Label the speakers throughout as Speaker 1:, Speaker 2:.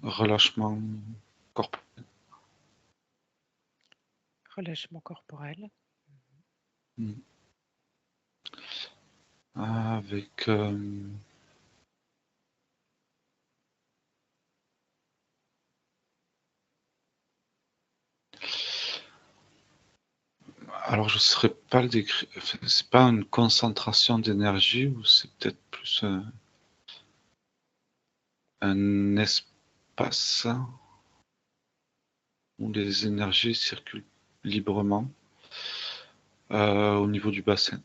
Speaker 1: Relâchement corporel.
Speaker 2: Relâchement corporel.
Speaker 1: Avec alors je saurais pas le décrire. Enfin, c'est pas une concentration d'énergie ou c'est peut-être plus un espace où les énergies circulent librement au niveau du bassin.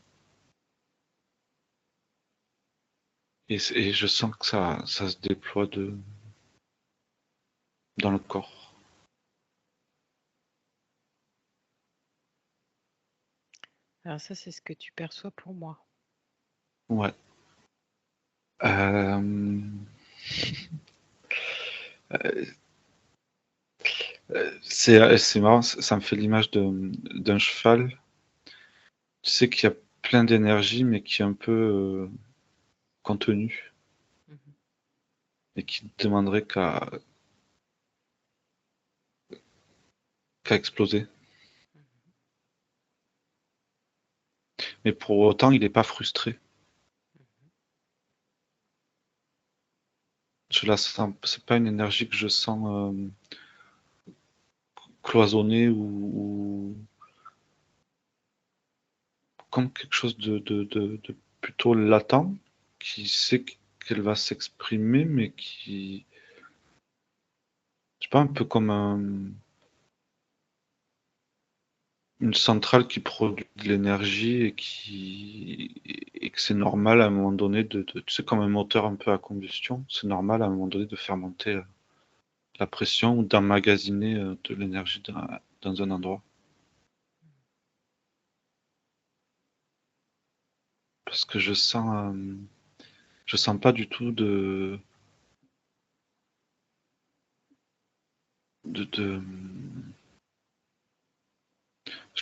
Speaker 1: Et je sens que ça se déploie dans le corps.
Speaker 2: Alors ça, c'est ce que tu perçois pour moi.
Speaker 1: Ouais. C'est marrant, ça me fait l'image d'un cheval. Tu sais qu'il y a plein d'énergie, mais qui est un peu contenue
Speaker 2: Mhm.
Speaker 1: et qui ne demanderait qu'à exploser. Mais pour autant, il n'est pas frustré.
Speaker 2: Mhm.
Speaker 1: Je la sens, c'est pas une énergie que je sens cloisonnée ou comme quelque chose de plutôt latent, qui sait qu'elle va s'exprimer, mais qui, je sais pas, un peu comme une centrale qui produit de l'énergie et que c'est normal à un moment donné tu sais, comme un moteur un peu à combustion, c'est normal à un moment donné de faire monter la pression ou d'emmagasiner de l'énergie dans un endroit. Parce que je sens pas du tout de, je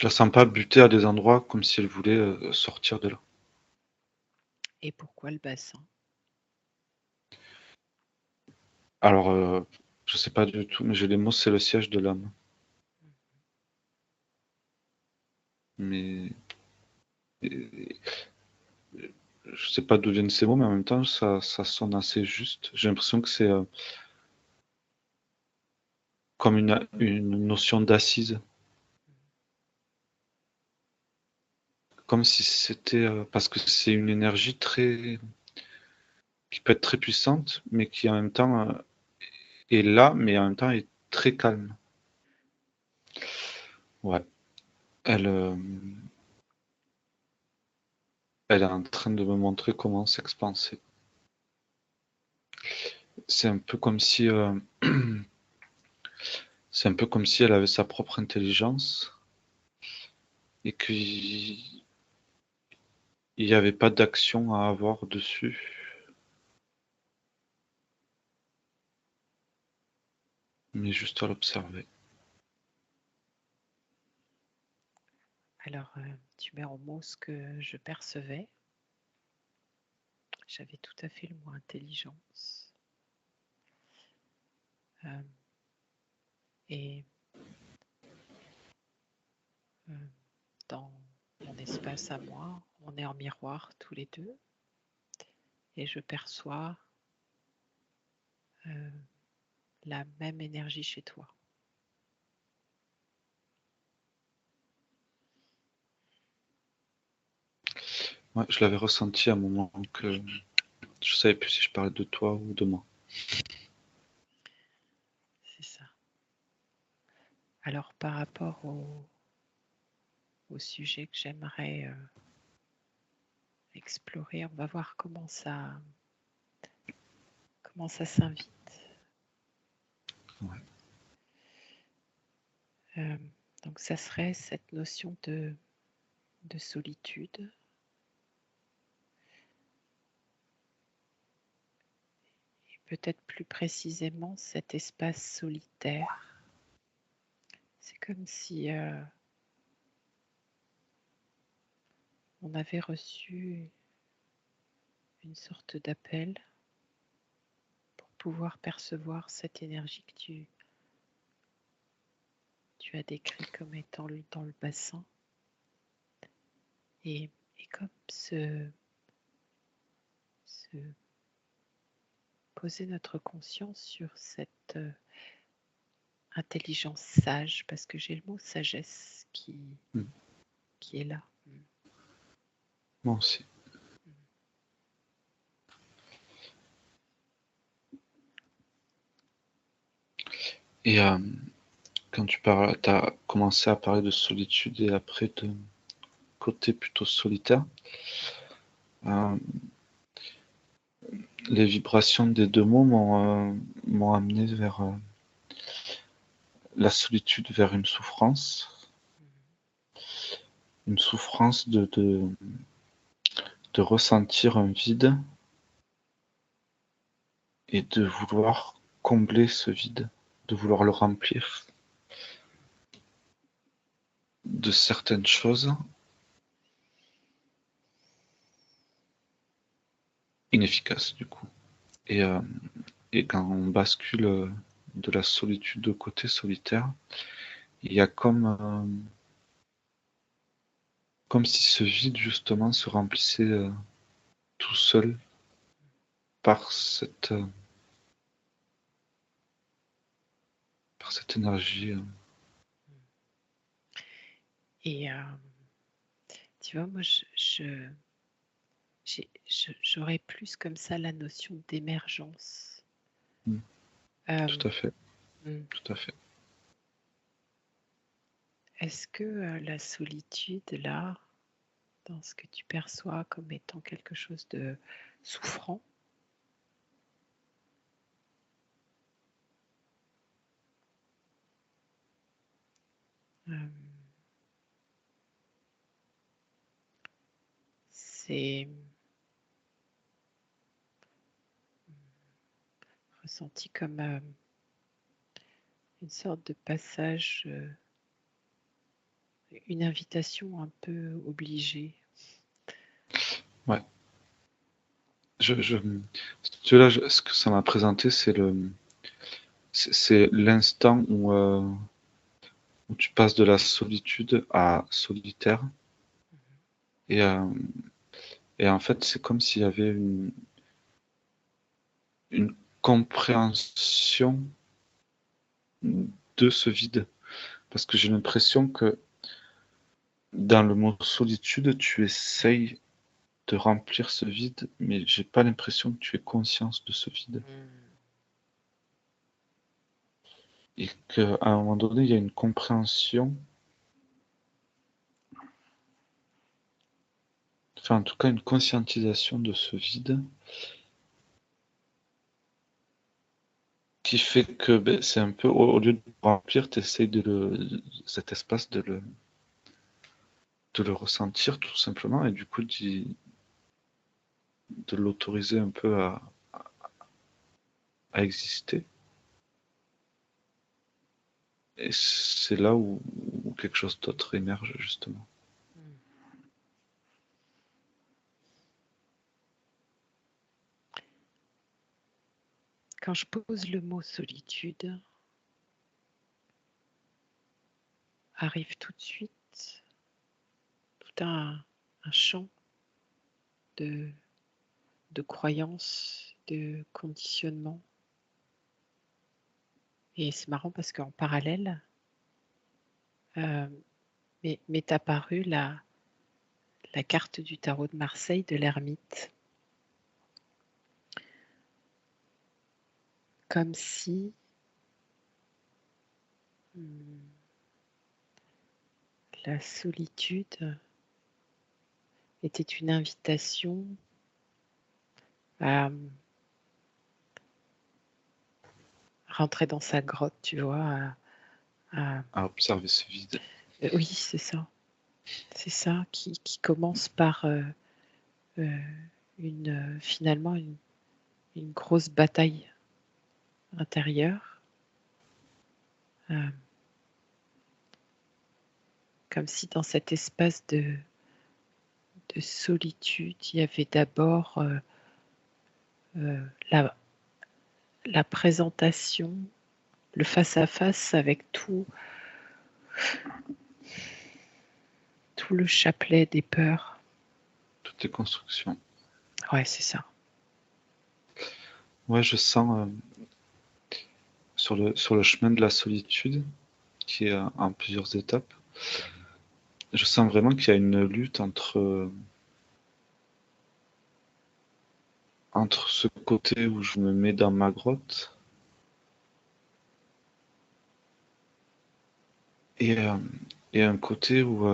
Speaker 1: la sens pas buter à des endroits comme si elle voulait sortir de là.
Speaker 2: Et pourquoi le bassin?
Speaker 1: Alors, je sais pas du tout, mais j'ai les mots, c'est le siège de l'âme. Mais et- je sais pas d'où viennent ces mots, mais en même temps, ça sonne assez juste. J'ai l'impression que c'est comme une notion d'assise, comme si c'était parce que c'est une énergie très qui peut être très puissante, mais qui en même temps est là, mais en même temps est très calme. Ouais, elle, euh, elle est en train de me montrer comment s'expanser. C'est un peu comme si, c'est un peu comme si elle avait sa propre intelligence et qu'il n'y avait pas d'action à avoir dessus, mais juste à l'observer.
Speaker 2: Alors, tu mets en mots ce que je percevais. J'avais tout à fait le mot intelligence. Euh, et euh, dans mon espace à moi, on est en miroir tous les deux et je perçois euh, la même énergie chez toi.
Speaker 1: Ouais, je l'avais ressenti à un moment que je savais plus si je parlais de toi ou de moi.
Speaker 2: C'est ça. Alors, par rapport au sujet que j'aimerais explorer, on va voir comment ça s'invite.
Speaker 1: Ouais.
Speaker 2: Euh, donc, ça serait cette notion de solitude. Peut-être plus précisément cet espace solitaire. C'est comme si on avait reçu une sorte d'appel pour pouvoir percevoir cette énergie que tu as décrit comme étant dans le bassin. Et comme poser notre conscience sur cette intelligence sage, parce que j'ai le mot sagesse qui est là.
Speaker 1: Moi aussi. Et quand tu as commencé à parler de solitude et après de côté plutôt solitaire, les vibrations des deux mots m'ont amené vers la solitude, vers une souffrance de ressentir un vide et de vouloir combler ce vide, de vouloir le remplir de certaines choses inefficaces du coup. Et quand on bascule de la solitude au côté solitaire, il y a comme si ce vide justement se remplissait tout seul par cette énergie.
Speaker 2: Et tu vois, moi, j'aurais plus comme ça la notion d'émergence.
Speaker 1: Tout à fait. Tout à fait.
Speaker 2: Est-ce que la solitude, là, dans ce que tu perçois comme étant quelque chose de souffrant, c'est ressenti comme une sorte de passage, une invitation un peu obligée.
Speaker 1: Ouais. Si tu veux, là, ce que ça m'a présenté, c'est l'instant où tu passes de la solitude à solitaire. Et en fait, c'est comme s'il y avait une compréhension de ce vide. Parce que j'ai l'impression que dans le mot solitude, tu essayes de remplir ce vide, mais j'ai pas l'impression que tu aies conscience de ce vide. Et qu'à un moment donné, il y a une compréhension, enfin en tout cas une conscientisation de ce vide, qui fait que c'est un peu, au lieu de le remplir, tu essayes cet espace de le ressentir tout simplement, et du coup de l'autoriser un peu à exister. Et c'est là où quelque chose d'autre émerge, justement.
Speaker 2: Quand je pose le mot solitude, arrive tout de suite tout un champ de croyances, de conditionnements. Et c'est marrant parce qu'en parallèle, m'est apparue la carte du tarot de Marseille de l'ermite. Comme si la solitude était une invitation à rentrer dans sa grotte, tu vois.
Speaker 1: À observer ce vide.
Speaker 2: Oui, c'est ça. C'est ça qui commence par finalement une grosse bataille intérieure. Comme si dans cet espace de solitude, il y avait d'abord la présentation, le face-à-face avec tout le chapelet des peurs.
Speaker 1: Toutes les constructions.
Speaker 2: Ouais, c'est ça.
Speaker 1: Ouais, je sens sur le chemin de la solitude, qui est en plusieurs étapes, je sens vraiment qu'il y a une lutte entre ce côté où je me mets dans ma grotte et, un côté où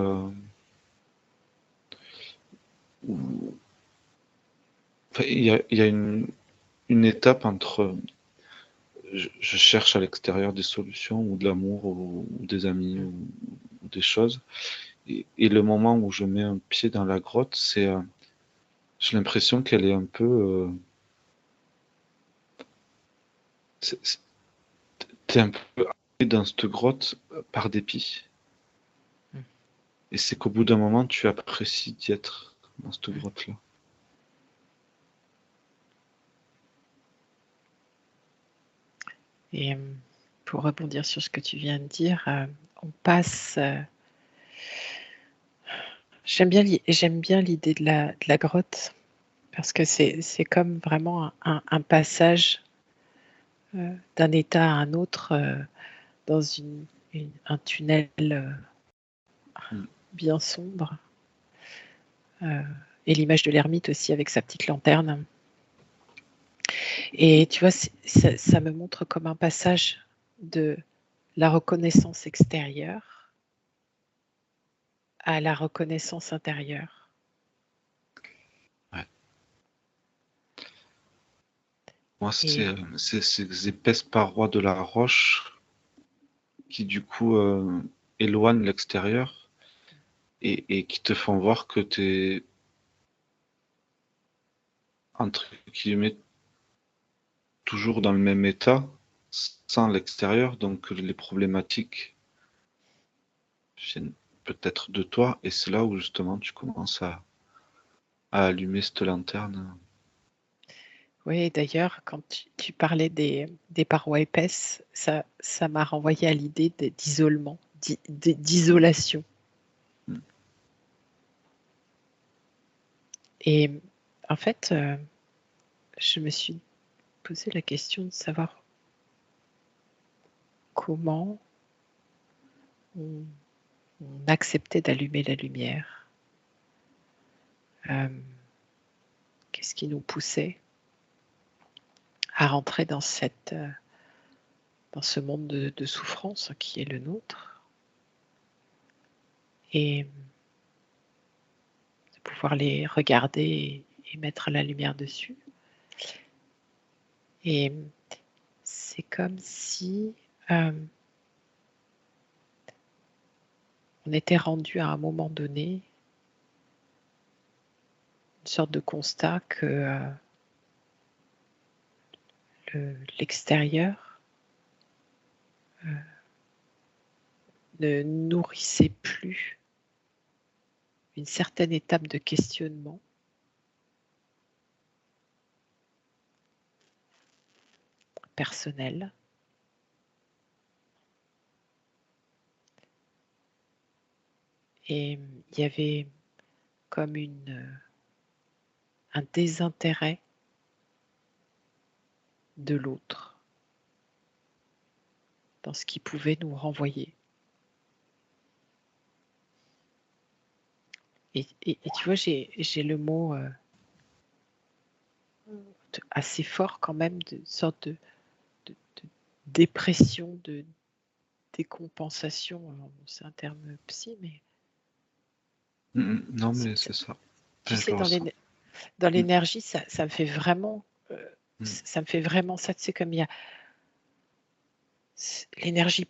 Speaker 1: enfin, il y a une étape entre je cherche à l'extérieur des solutions ou de l'amour ou des amis ou des choses. Et le moment où je mets un pied dans la grotte, j'ai l'impression qu'elle est un peu. T'es un peu dans cette grotte par dépit.
Speaker 2: Mm.
Speaker 1: Et c'est qu'au bout d'un moment, tu apprécies d'y être dans cette grotte-là.
Speaker 2: Et pour rebondir sur ce que tu viens de dire, on passe. J'aime bien l'idée de la grotte parce que c'est comme vraiment un passage d'un état à un autre dans un tunnel bien sombre. Et l'image de l'ermite aussi avec sa petite lanterne. Et tu vois, ça me montre comme un passage de la reconnaissance extérieure à la reconnaissance intérieure.
Speaker 1: Ouais. Moi,
Speaker 2: Et
Speaker 1: c'est ces épaisses parois de la roche qui, du coup, éloignent l'extérieur et qui te font voir que tu es, entre guillemets, toujours dans le même état, sans l'extérieur. Donc, les problématiques viennent peut-être de toi. Et c'est là où, justement, tu commences à allumer cette lanterne.
Speaker 2: oui, d'ailleurs, quand tu parlais des parois épaisses, ça m'a renvoyé à l'idée d'isolement, d'isolation.
Speaker 1: Mm.
Speaker 2: Et en fait, je me suis posé la question de savoir comment on acceptait d'allumer la lumière. Qu'est-ce qui nous poussait à rentrer dans ce monde de souffrance qui est le nôtre et de pouvoir les regarder et mettre la lumière dessus. Et c'est comme si on était rendu à un moment donné une sorte de constat que l'extérieur ne nourrissait plus une certaine étape de questionnement personnel. Et il y avait comme un désintérêt de l'autre dans ce qui pouvait nous renvoyer. Et tu vois, j'ai le mot assez fort quand même, de sorte de dépression, de décompensation. Alors, c'est un terme psy, mais
Speaker 1: Non, mais c'est ça.
Speaker 2: tu
Speaker 1: Enfin, je
Speaker 2: sais,
Speaker 1: le ressens.
Speaker 2: dans
Speaker 1: Mm,
Speaker 2: l'énergie, ça me fait vraiment,
Speaker 1: mm.
Speaker 2: ça me fait vraiment ça. Tu sais, comme il y a l'énergie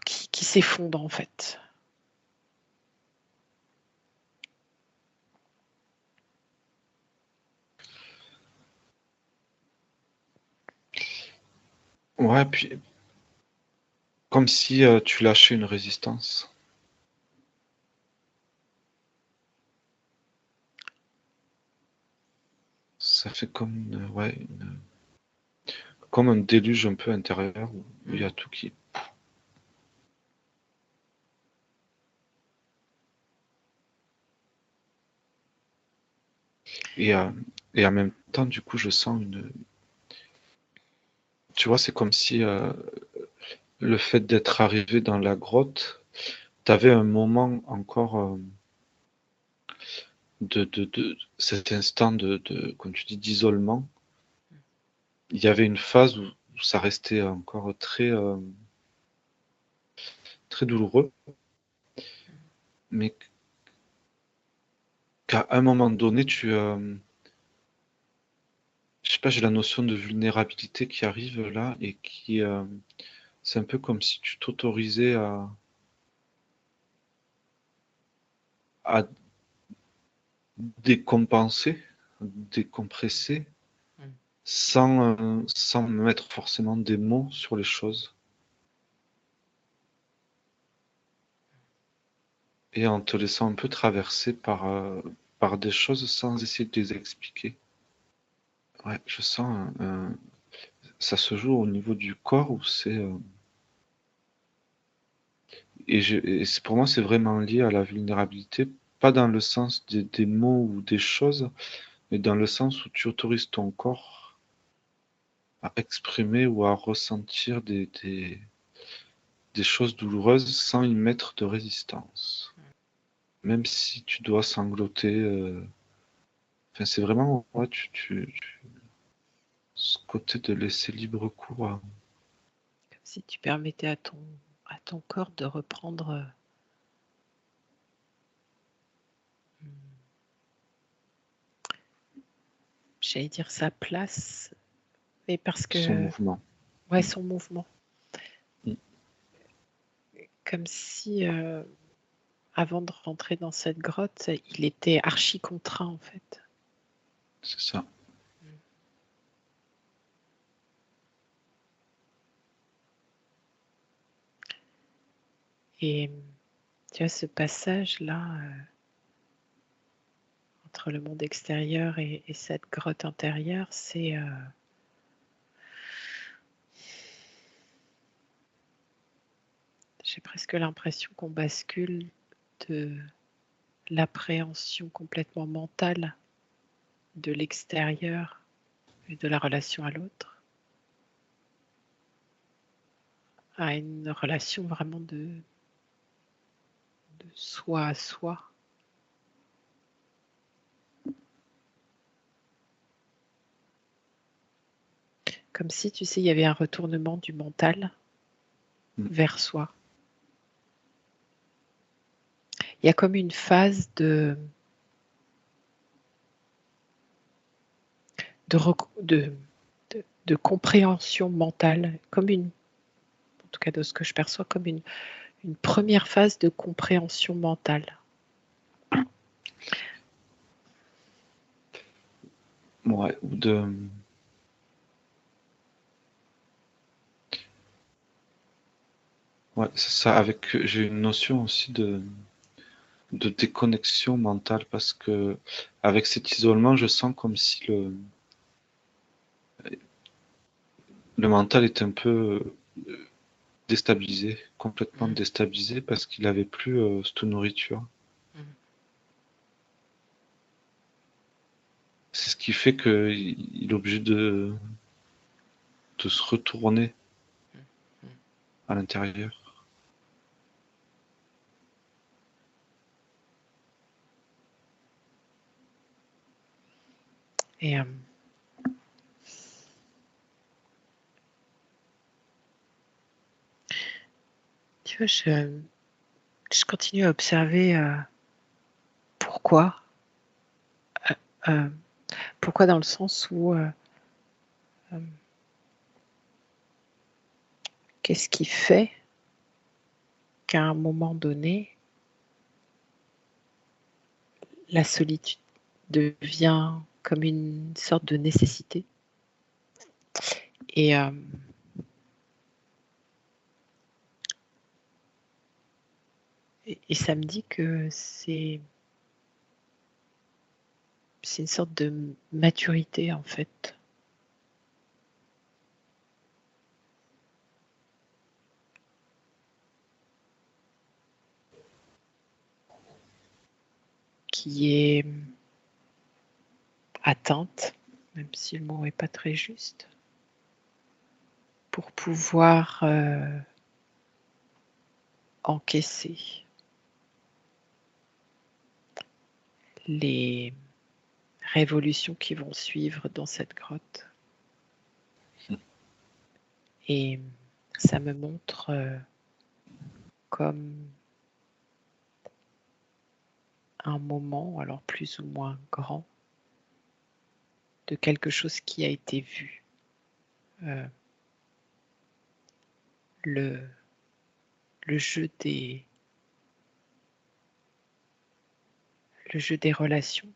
Speaker 2: qui s'effondre en fait.
Speaker 1: Ouais, puis comme si tu lâchais une résistance. Ça fait comme ouais, comme un déluge un peu intérieur où il y a tout qui... Et, et en même temps, du coup, je sens une... Tu vois, c'est comme si le fait d'être arrivé dans la grotte, tu avais un moment encore de cet instant comme tu dis, d'isolement. Il y avait une phase où ça restait encore très douloureux, mais qu'à un moment donné, je sais pas, j'ai la notion de vulnérabilité qui arrive là et qui, c'est un peu comme si tu t'autorisais à décompenser, décompresser, sans mettre forcément des mots sur les choses. Et en te laissant un peu traverser par des choses sans essayer de les expliquer. Ouais, je sens ça se joue au niveau du corps où c'est et pour moi c'est vraiment lié à la vulnérabilité, pas dans le sens des mots ou des choses, mais dans le sens où tu autorises ton corps à exprimer ou à ressentir des choses douloureuses sans y mettre de résistance. Même si tu dois sangloter. Enfin, c'est vraiment ouais, ce côté de laisser libre cours à...
Speaker 2: Comme si tu permettais à ton corps de reprendre j'allais dire sa place, mais parce
Speaker 1: son
Speaker 2: que
Speaker 1: mouvement.
Speaker 2: ouais, son mouvement.
Speaker 1: Mm.
Speaker 2: Comme si avant de rentrer dans cette grotte, il était archi contraint en fait.
Speaker 1: C'est ça.
Speaker 2: Et tu vois, ce passage-là entre le monde extérieur et cette grotte intérieure, c'est j'ai presque l'impression qu'on bascule de l'appréhension complètement mentale de l'extérieur et de la relation à l'autre à une relation vraiment de soi à soi. Comme si, tu sais, il y avait un retournement du mental vers soi. Il y a comme une phase de compréhension mentale, comme en tout cas de ce que je perçois, comme une première phase de compréhension mentale.
Speaker 1: Ouais, ou de... Ouais, c'est ça. J'ai une notion aussi de déconnexion mentale parce que avec cet isolement, je sens comme si le mental est un peu déstabilisé, complètement déstabilisé parce qu'il avait plus cette nourriture. C'est ce qui fait qu'il est obligé de se retourner à l'intérieur.
Speaker 2: Et tu vois, je continue à observer pourquoi. Pourquoi dans le sens où qu'est-ce qui fait qu'à un moment donné, la solitude devient comme une sorte de nécessité. Et ça me dit que c'est une sorte de maturité en fait. qui est atteinte, même si le mot n'est pas très juste, pour pouvoir encaisser les révolutions qui vont suivre dans cette grotte. Et ça me montre comme un moment, alors plus ou moins grand, de quelque chose qui a été vu. Le jeu des relations.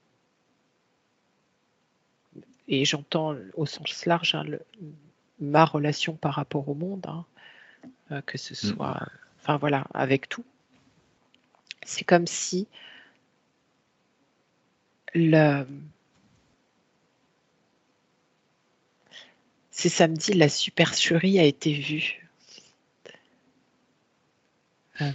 Speaker 2: Et j'entends au sens large ma relation par rapport au monde, que ce soit, enfin voilà, avec tout. C'est comme si c'est samedi, la supercherie a été vue.
Speaker 1: Le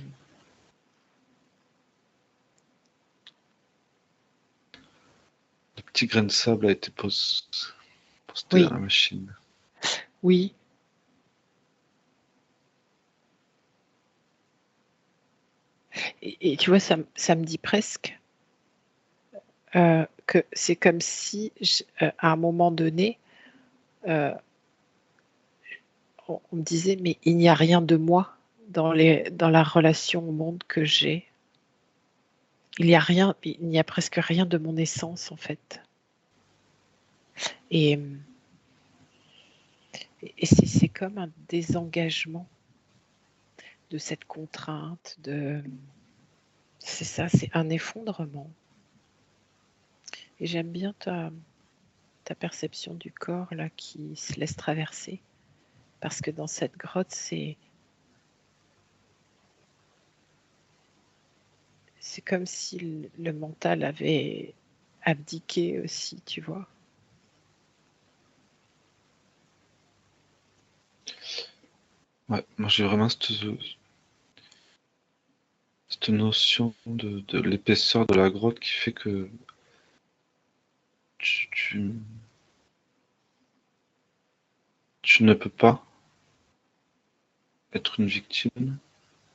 Speaker 1: petit grain de sable a été posté
Speaker 2: Oui.
Speaker 1: dans la machine.
Speaker 2: Oui. Et tu vois, ça me dit presque que c'est comme si, à un moment donné, on me disait, mais il n'y a rien de moi dans la relation au monde que j'ai. Il n'y a presque rien de mon essence, en fait. Et c'est comme un désengagement de cette contrainte, c'est ça, c'est un effondrement. Et j'aime bien ta perception du corps là qui se laisse traverser, parce que dans cette grotte, c'est comme si le mental avait abdiqué aussi, tu vois.
Speaker 1: Ouais, moi j'ai vraiment cette notion de l'épaisseur de la grotte qui fait que tu ne peux pas être une victime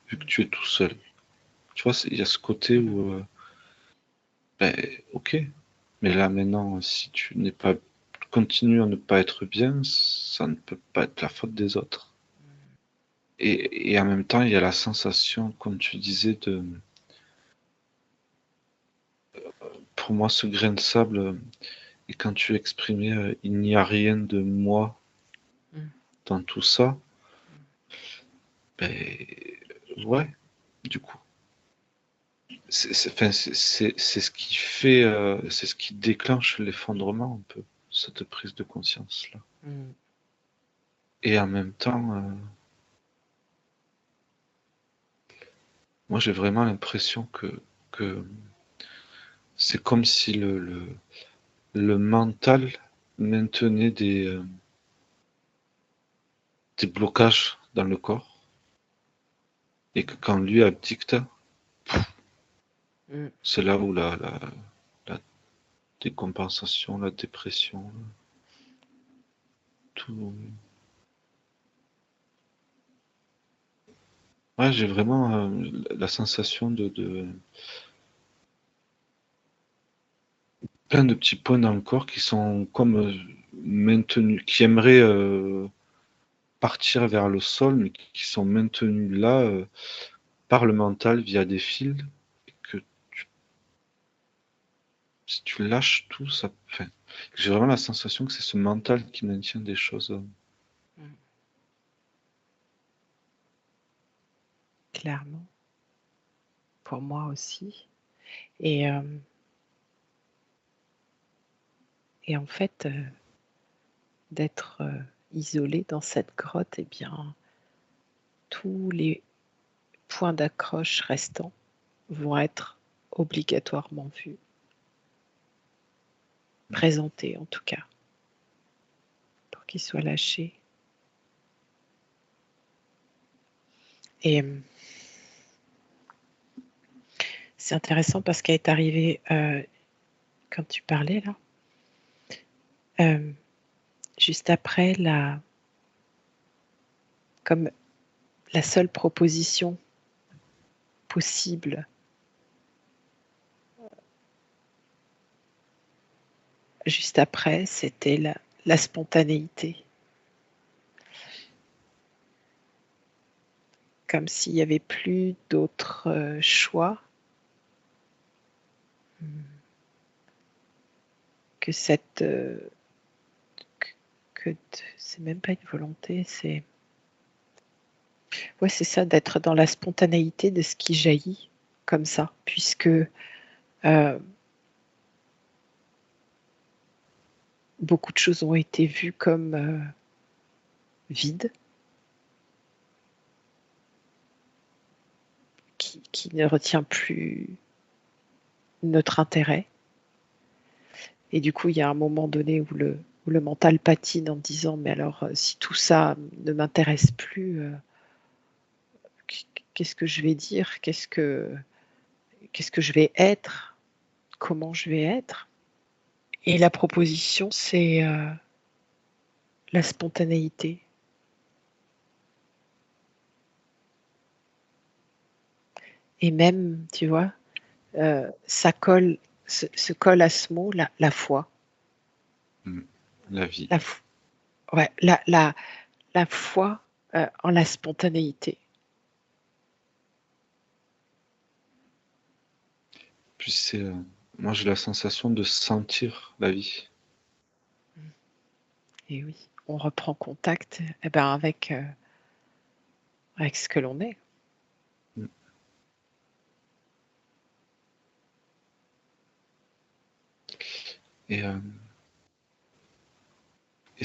Speaker 1: vu que tu es tout seul. Tu vois, il y a ce côté où, ben, ok, mais là maintenant, si tu n'es pas, continues à ne pas être bien, ça ne peut pas être la faute des autres. Et en même temps, il y a la sensation, comme tu disais, pour moi, ce grain de sable, et quand tu exprimais, il n'y a rien de moi dans tout ça, ben, ouais, du coup. C'est ce qui fait, c'est ce qui déclenche l'effondrement un peu, cette prise de conscience-là. Et en même temps, moi j'ai vraiment l'impression que c'est comme si le mental maintenait des blocages dans le corps et que quand lui abdicte, c'est là où la décompensation, la dépression, tout. Ouais, j'ai vraiment la sensation de plein de petits points dans le corps qui sont comme maintenus, qui aimeraient partir vers le sol, mais qui sont maintenus là par le mental via des fils. Et que si tu lâches tout, ça. Enfin, j'ai vraiment la sensation que c'est ce mental qui maintient des choses.
Speaker 2: Clairement. Pour moi aussi. Et en fait, d'être isolé dans cette grotte, eh bien, tous les points d'accroche restants vont être obligatoirement vus, présentés en tout cas, pour qu'ils soient lâchés. Et c'est intéressant parce qu'elle est arrivée quand tu parlais là, juste après comme la seule proposition possible, juste après, c'était la spontanéité. Comme s'il n'y avait plus d'autres choix que cette... c'est même pas une volonté, c'est... Ouais, c'est ça, d'être dans la spontanéité de ce qui jaillit comme ça, puisque beaucoup de choses ont été vues comme vides, qui ne retient plus notre intérêt. Et du coup, il y a un moment donné où le mental patine en disant mais alors si tout ça ne m'intéresse plus, qu'est-ce que je vais dire, qu'est-ce que je vais être, comment je vais être. Et la proposition, c'est la spontanéité. Et même, tu vois, ça se colle à ce mot, la foi.
Speaker 1: La vie.
Speaker 2: Ouais, la foi en la spontanéité.
Speaker 1: Puis moi j'ai la sensation de sentir la vie.
Speaker 2: Et oui, on reprend contact avec ce que l'on est.
Speaker 1: Et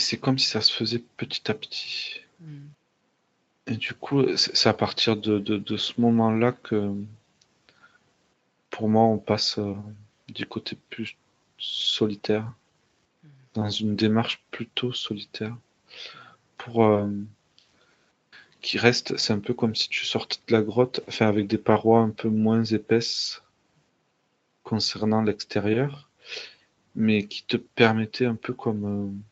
Speaker 1: c'est comme si ça se faisait petit à petit. Et du coup, c'est à partir de ce moment-là que, pour moi, on passe du côté plus solitaire, dans une démarche plutôt solitaire, pour qui reste, c'est un peu comme si tu sortais de la grotte, enfin avec des parois un peu moins épaisses concernant l'extérieur, mais qui te permettait un peu comme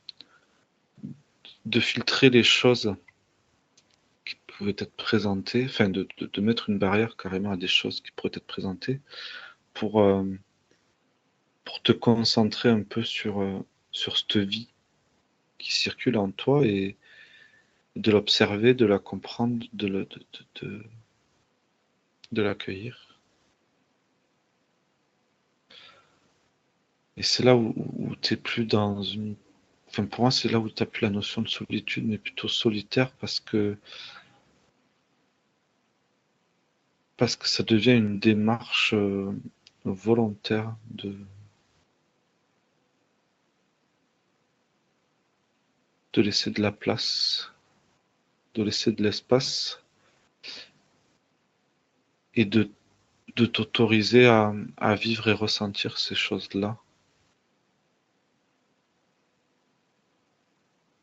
Speaker 1: de filtrer les choses qui pouvaient être présentées, enfin de mettre une barrière carrément à des choses qui pourraient être présentées pour, euh, pour te concentrer un peu sur cette vie qui circule en toi et de l'observer, de la comprendre, de l'accueillir. Et c'est là où tu n'es plus dans une... Enfin, pour moi, c'est là où tu n'as plus la notion de solitude, mais plutôt solitaire, parce que ça devient une démarche volontaire de laisser de la place, de laisser de l'espace et de t'autoriser à vivre et ressentir ces choses-là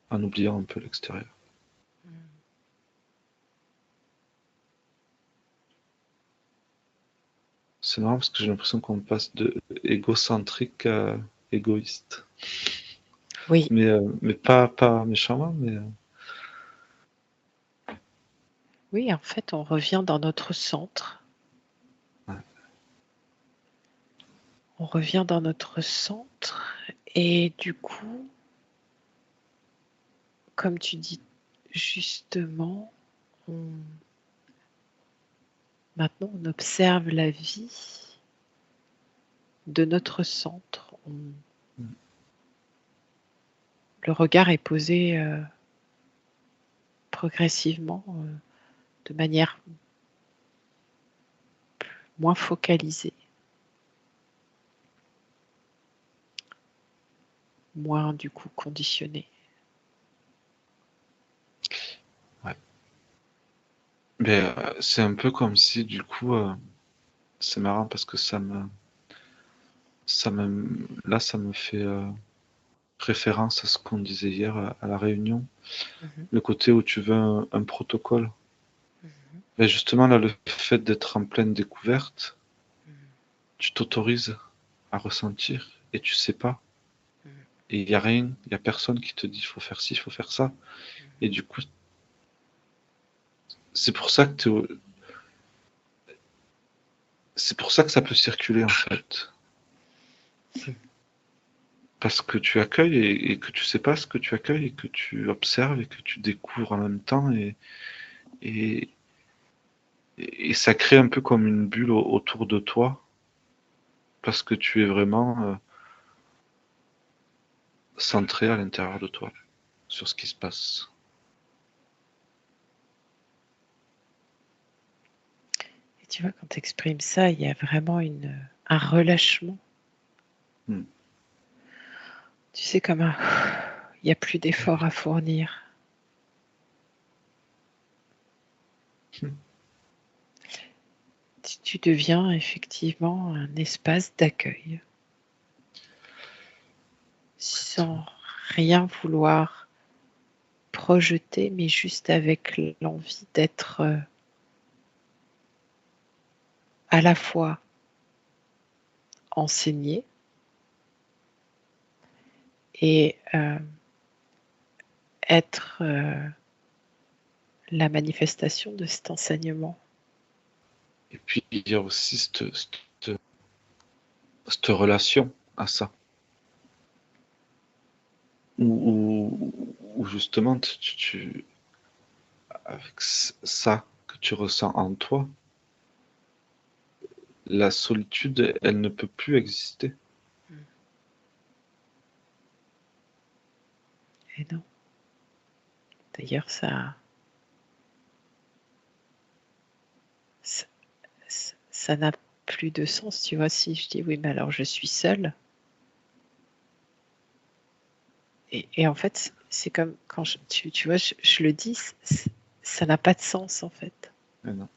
Speaker 1: en oubliant un peu l'extérieur. C'est marrant parce que j'ai l'impression qu'on passe de égocentrique à égoïste.
Speaker 2: Oui.
Speaker 1: Mais pas méchamment, mais...
Speaker 2: Oui, en fait, on revient dans notre centre.
Speaker 1: Ouais.
Speaker 2: On revient dans notre centre et du coup, comme tu dis justement, maintenant on observe la vie de notre centre. Le regard est posé progressivement de manière moins focalisée, moins du coup conditionnée.
Speaker 1: Ouais. Mais c'est un peu comme si du coup, c'est marrant parce que là, ça me fait référence à ce qu'on disait hier à la réunion, le côté où tu veux un protocole. Et justement, là, le fait d'être en pleine découverte, tu t'autorises à ressentir et tu sais pas.
Speaker 2: Mm.
Speaker 1: Et il n'y a rien, il n'y a personne qui te dit il faut faire ci, il faut faire ça. Et du coup, c'est pour ça que c'est pour ça que ça peut circuler en fait. Parce que tu accueilles et que tu sais pas ce que tu accueilles et que tu observes et que tu découvres en même temps et, et ça crée un peu comme une bulle autour de toi parce que tu es vraiment centré à l'intérieur de toi sur ce qui se passe.
Speaker 2: Et tu vois, quand tu exprimes ça, il y a vraiment un relâchement.
Speaker 1: Hmm.
Speaker 2: Tu sais, comme un... Il n'y a plus d'efforts à fournir.
Speaker 1: Hmm.
Speaker 2: Tu deviens effectivement un espace d'accueil, sans rien vouloir projeter, mais juste avec l'envie d'être à la fois enseigné et être la manifestation de cet enseignement.
Speaker 1: Et puis il y a aussi cette relation à ça. Où justement, avec ça que tu ressens en toi, la solitude, elle ne peut plus exister.
Speaker 2: Et non. D'ailleurs, ça n'a plus de sens, tu vois, si je dis oui, mais alors je suis seule. Et en fait, c'est comme quand tu vois, je le dis, ça n'a pas de sens en fait.
Speaker 1: Mais non.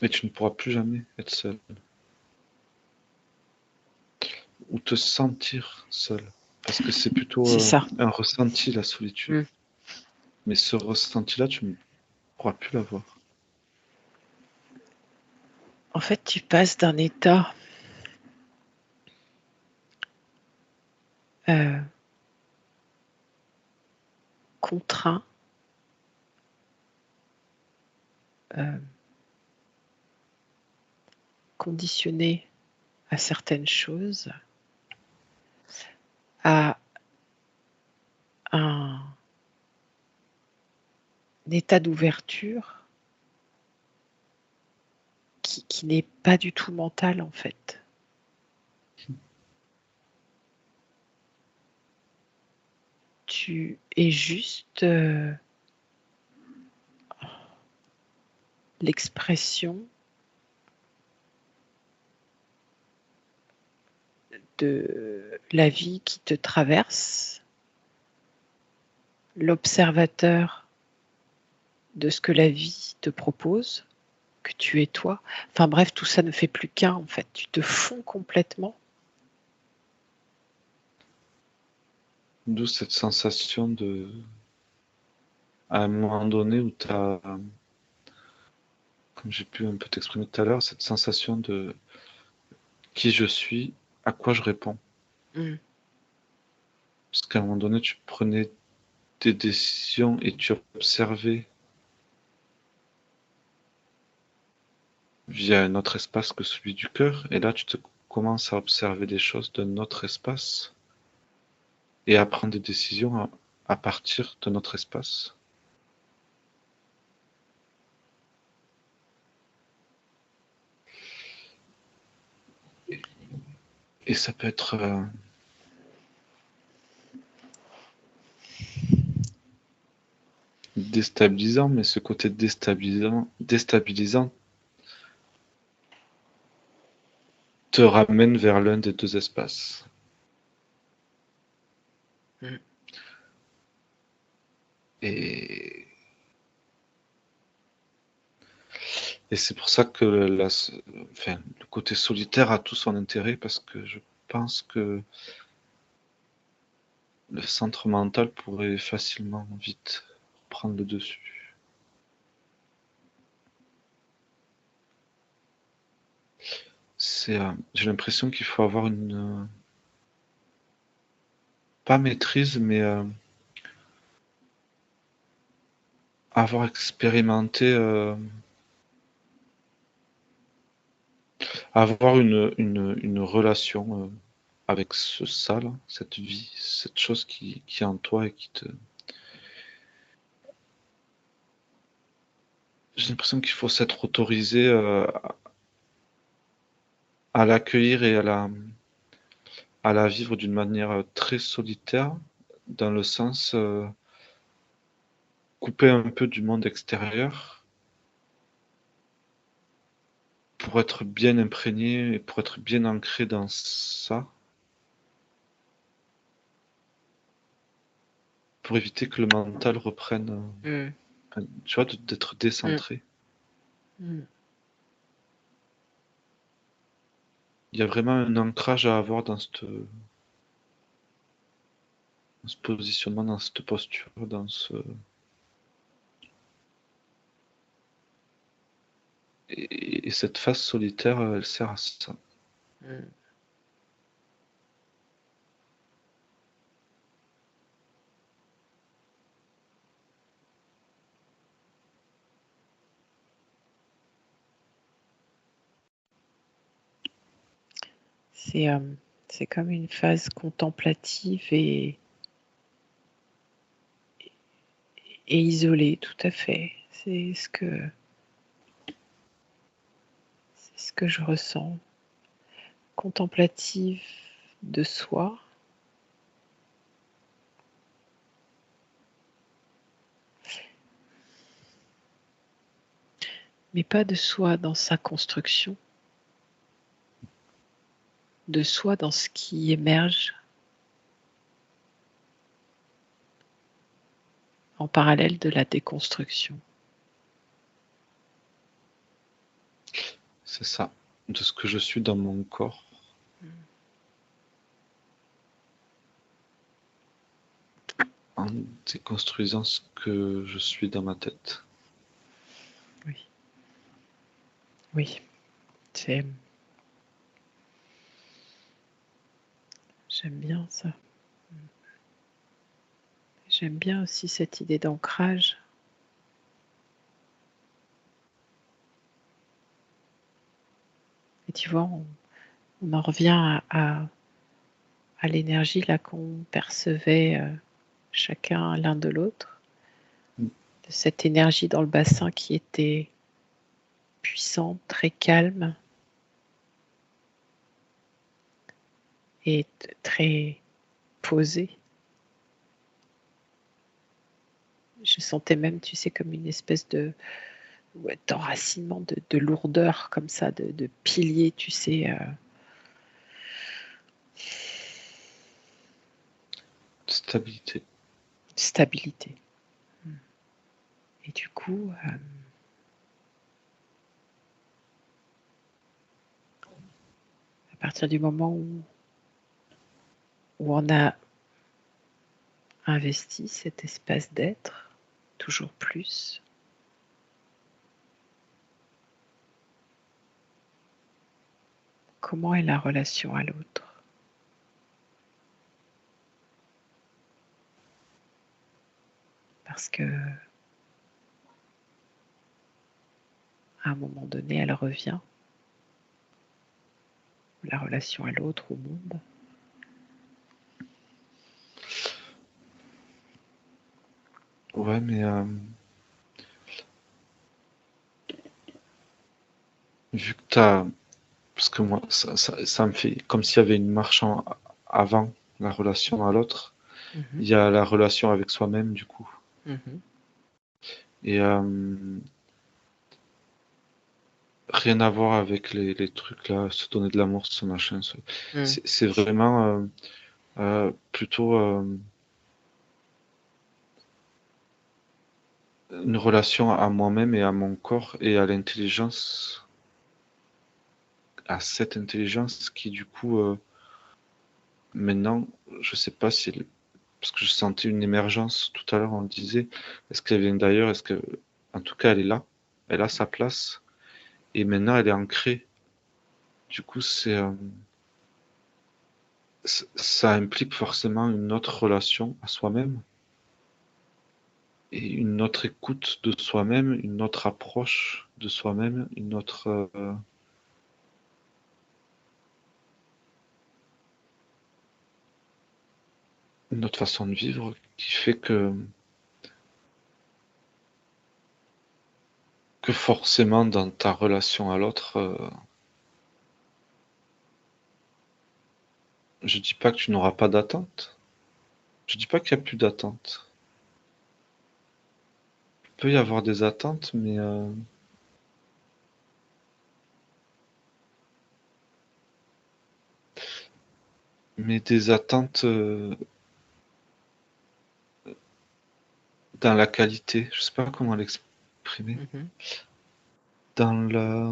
Speaker 1: Et tu ne pourras plus jamais être seul. Ou te sentir seul. Parce que c'est plutôt
Speaker 2: C'est ça.
Speaker 1: un ressenti, la solitude.
Speaker 2: Mm.
Speaker 1: Mais ce ressenti-là, tu ne pourras plus l'avoir.
Speaker 2: En fait, tu passes d'un état euh, contraint, euh, conditionné à certaines choses, à un état d'ouverture qui n'est pas du tout mental en fait. Tu es juste l'expression de la vie qui te traverse, l'observateur de ce que la vie te propose, que tu es toi. Enfin bref, tout ça ne fait plus qu'un en fait. Tu te fonds complètement.
Speaker 1: D'où cette sensation à un moment donné où tu as, comme j'ai pu un peu t'exprimer tout à l'heure, cette sensation de qui je suis, à quoi je réponds.
Speaker 2: Mm.
Speaker 1: Parce qu'à un moment donné, tu prenais des décisions et tu observais via un autre espace que celui du cœur. Et là, tu te commences à observer des choses d'un autre espace et à prendre des décisions à partir de notre espace. Et ça peut être déstabilisant, mais ce côté déstabilisant te ramène vers l'un des deux espaces.
Speaker 2: Mm.
Speaker 1: Et, et c'est pour ça que le côté solitaire a tout son intérêt parce que je pense que le centre mental pourrait facilement vite prendre le dessus. j'ai l'impression qu'il faut avoir une pas maîtrise, mais avoir expérimenté, avoir une relation avec ça, là, cette vie, cette chose qui est en toi et qui te. J'ai l'impression qu'il faut s'être autorisé à l'accueillir et à la vivre d'une manière très solitaire, dans le sens couper un peu du monde extérieur pour être bien imprégné et pour être bien ancré dans ça, pour éviter que le mental reprenne,
Speaker 2: Mm.
Speaker 1: tu vois, d'être
Speaker 2: Mm.
Speaker 1: décentré.
Speaker 2: Mm.
Speaker 1: Il y a vraiment un ancrage à avoir dans ce positionnement, dans cette posture, dans ce. Et cette phase solitaire, elle sert à ça.
Speaker 2: Mm. C'est c'est comme une phase contemplative et isolée, tout à fait. C'est ce que je ressens. Contemplative de soi, mais pas de soi dans sa construction, de soi dans ce qui émerge en parallèle de la déconstruction.
Speaker 1: C'est ça, de ce que je suis dans mon corps. En déconstruisant ce que je suis dans ma tête.
Speaker 2: Oui, oui, c'est... J'aime bien ça. J'aime bien aussi cette idée d'ancrage. Et tu vois, on en revient à l'énergie là qu'on percevait chacun l'un de l'autre,
Speaker 1: Mm.
Speaker 2: de cette énergie dans le bassin qui était puissante, très calme et très posée. Je sentais même, tu sais, comme une espèce d'enracinement, de lourdeur comme ça, de pilier, tu sais.
Speaker 1: Stabilité.
Speaker 2: Stabilité. Et du coup, à partir du moment où on a investi cet espace d'être, toujours plus, comment est la relation à l'autre? Parce que à un moment donné, elle revient, la relation à l'autre, au monde.
Speaker 1: Ouais, mais vu que t'as. Parce que moi, ça me fait comme s'il y avait une marche avant la relation à l'autre.
Speaker 2: Mhm,
Speaker 1: Il y a la relation avec soi-même, du coup.
Speaker 2: mhm,
Speaker 1: Et rien à voir avec les trucs là, se donner de l'amour, ce machin.
Speaker 2: mm,
Speaker 1: C'est vraiment plutôt une relation à moi-même et à mon corps et à l'intelligence, à cette intelligence qui, du coup, maintenant, je sais pas si parce que je sentais une émergence tout à l'heure, on le disait. Est-ce qu'elle vient d'ailleurs? Est-ce que, en tout cas, elle est là, elle a sa place, et maintenant elle est ancrée, du coup, ça implique forcément une autre relation à soi-même et une autre écoute de soi-même, une autre approche de soi-même, une autre façon de vivre qui fait que forcément dans ta relation à l'autre, je dis pas que tu n'auras pas d'attente. Je dis pas qu'il n'y a plus d'attente. Il peut y avoir des attentes, mais des attentes dans la qualité. Je sais pas comment l'exprimer.
Speaker 2: Mhm.
Speaker 1: Dans la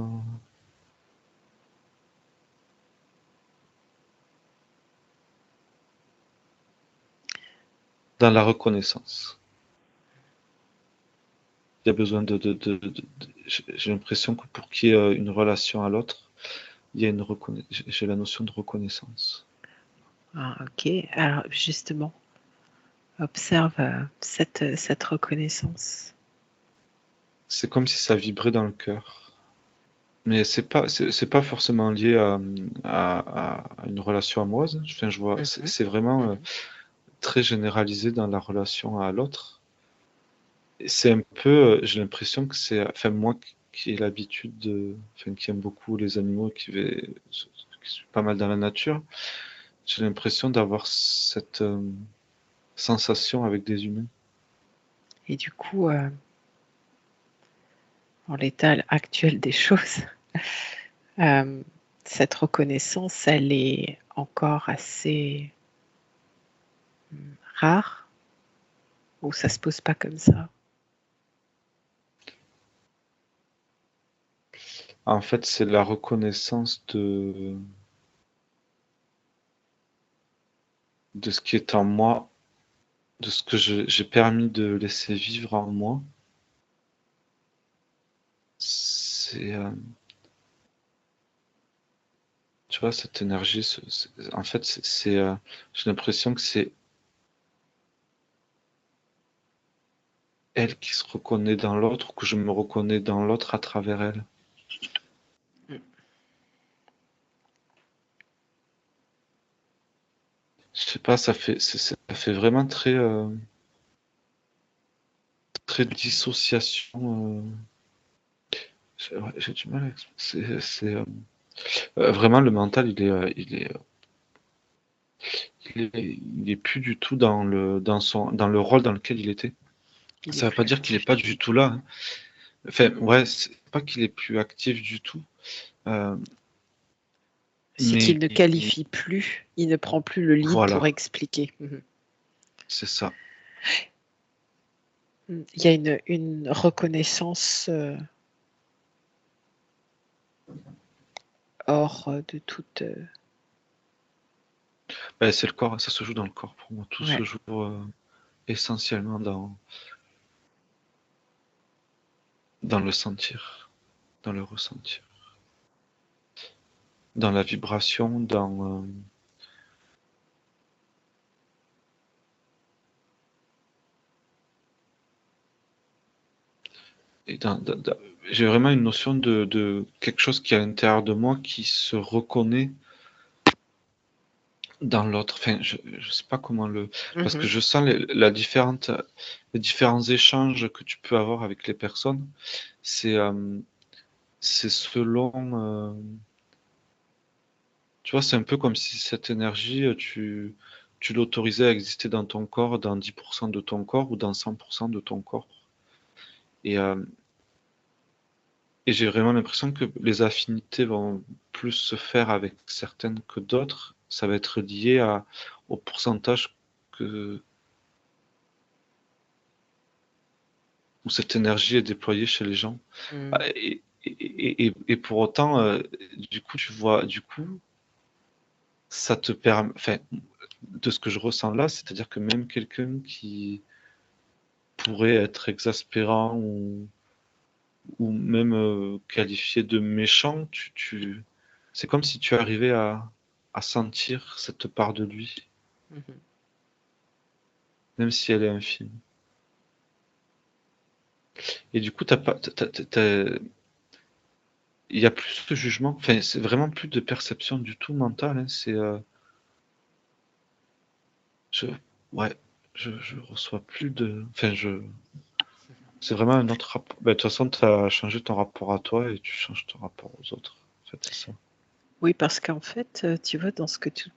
Speaker 1: dans la reconnaissance. Il y a besoin j'ai l'impression que pour qu'il y ait une relation à l'autre, il y a j'ai la notion de reconnaissance.
Speaker 2: Ah, ok. Alors justement, observe cette reconnaissance.
Speaker 1: C'est comme si ça vibrait dans le cœur. Mais c'est pas forcément lié à une relation amoureuse. Enfin, je vois,
Speaker 2: Mhm.
Speaker 1: c'est vraiment
Speaker 2: Mhm.
Speaker 1: très généralisé dans la relation à l'autre. Et c'est un peu, j'ai l'impression que c'est, enfin moi qui ai l'habitude enfin qui aime beaucoup les animaux, qui suis pas mal dans la nature, j'ai l'impression d'avoir cette sensation avec des humains.
Speaker 2: Et du coup, en l'état actuel des choses, euh, cette reconnaissance, elle est encore assez rare ou ça se pose pas comme ça?
Speaker 1: En fait, c'est la reconnaissance de ce qui est en moi, de ce que j'ai permis de laisser vivre en moi. C'est, tu vois, cette énergie, en fait, j'ai l'impression que c'est elle qui se reconnaît dans l'autre, ou que je me reconnais dans l'autre à travers elle. Je sais pas, ça fait vraiment très dissociation. J'ai du mal à expliquer. Vraiment le mental, il est plus du tout dans le rôle dans lequel il était.
Speaker 2: Il est
Speaker 1: Ça veut
Speaker 2: plus
Speaker 1: pas dire qu'il est
Speaker 2: actif
Speaker 1: pas
Speaker 2: du
Speaker 1: du
Speaker 2: tout.
Speaker 1: tout là, hein. Enfin, ouais, c'est pas qu'il est plus actif du tout, euh,
Speaker 2: C'est qu'il
Speaker 1: mais
Speaker 2: ne qualifie plus, il ne prend plus le lead pour
Speaker 1: voilà,
Speaker 2: expliquer. Mhm.
Speaker 1: c'est ça.
Speaker 2: Il y a une reconnaissance hors de toute.
Speaker 1: Ben, c'est le corps, ça se joue dans le corps pour moi. Tout se
Speaker 2: Ouais.
Speaker 1: joue essentiellement dans le sentir, dans le ressentir, dans la vibration, et j'ai vraiment une notion de quelque chose qui est à l'intérieur de moi qui se reconnaît dans l'autre. Enfin, je sais pas comment parce que
Speaker 2: Mhm.
Speaker 1: je sens les différents échanges que tu peux avoir avec les personnes. C'est c'est selon, tu vois, c'est un peu comme si cette énergie, tu l'autorisais à exister dans ton corps, dans 10% de ton corps ou dans 100% de ton corps. Et, euh, et j'ai vraiment l'impression que les affinités vont plus se faire avec certaines que d'autres. Ça va être lié au pourcentage que, où cette énergie est déployée chez les gens.
Speaker 2: Mm.
Speaker 1: Ah, et pour autant, du coup, ça te permet, enfin, de ce que je ressens là, c'est-à-dire que même quelqu'un qui pourrait être exaspérant ou même qualifié de méchant, C'est comme si tu arrivais à sentir cette part de lui,
Speaker 2: Mhm.
Speaker 1: même si elle est infime. Et du coup, il y a plus de jugement. Enfin, c'est vraiment plus de perception du tout mentale. Hein. Je, ouais, je reçois plus de. Enfin, c'est vraiment un autre rapport. Ben, de toute façon, tu as changé ton rapport à toi et tu changes ton rapport aux autres. En fait, c'est ça.
Speaker 2: Oui, parce qu'en fait, tu vois, dans ce que tu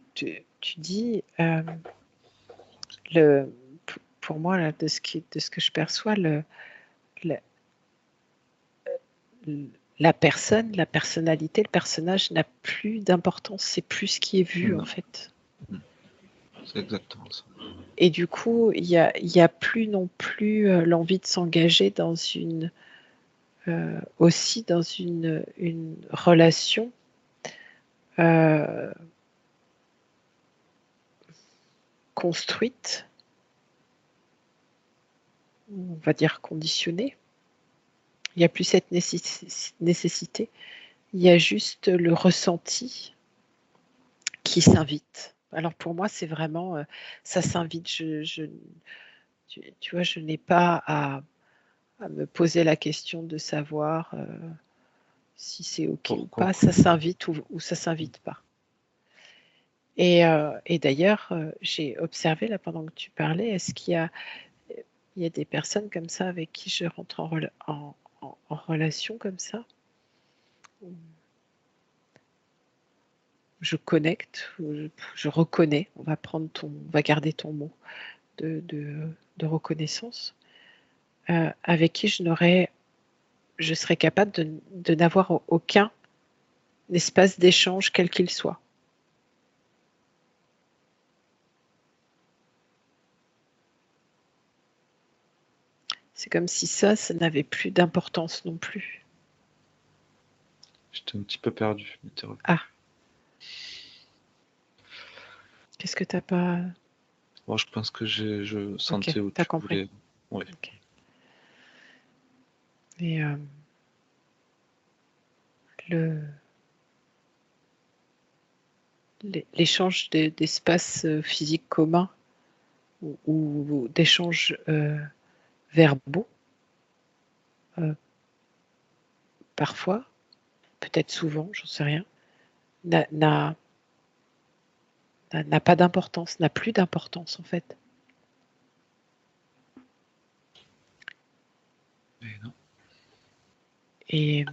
Speaker 2: dis, pour moi, là, de ce que je perçois, la, la personne, la personnalité, le personnage n'a plus d'importance. C'est plus ce qui est vu, en
Speaker 1: Non,
Speaker 2: fait.
Speaker 1: c'est exactement ça.
Speaker 2: Et du coup, il y a plus non plus l'envie de s'engager aussi dans une relation euh, construite, on va dire conditionnée. Il n'y a plus cette nécessité. Il y a juste le ressenti qui s'invite. Alors pour moi, c'est vraiment, ça s'invite. Tu vois, je n'ai pas à me poser la question de savoir si c'est OK ou
Speaker 1: Pourquoi?
Speaker 2: pas. Ça s'invite ou ça s'invite pas. Et d'ailleurs, j'ai observé là pendant que tu parlais, est-ce il y a des personnes comme ça avec qui je rentre en relation comme ça, où je connecte, où je reconnais, on va garder ton mot de reconnaissance, avec qui je serais capable de n'avoir aucun espace d'échange quel qu'il soit. C'est comme si ça n'avait plus d'importance non plus.
Speaker 1: J'étais un petit peu perdu, mais t'es revenu.
Speaker 2: Ah, qu'est-ce que t'as pas...
Speaker 1: Moi, je pense que je
Speaker 2: Ok,
Speaker 1: sentais où
Speaker 2: t'as
Speaker 1: tu
Speaker 2: compris.
Speaker 1: voulais. Ouais.
Speaker 2: Ok. Et le, l'échange d'espaces physiques communs ou d'échanges verbaux, euh, parfois, peut-être souvent, j'en sais rien, n'a n'a- n'a pas d'importance, n'a plus d'importance en fait.
Speaker 1: Mais non.
Speaker 2: Et,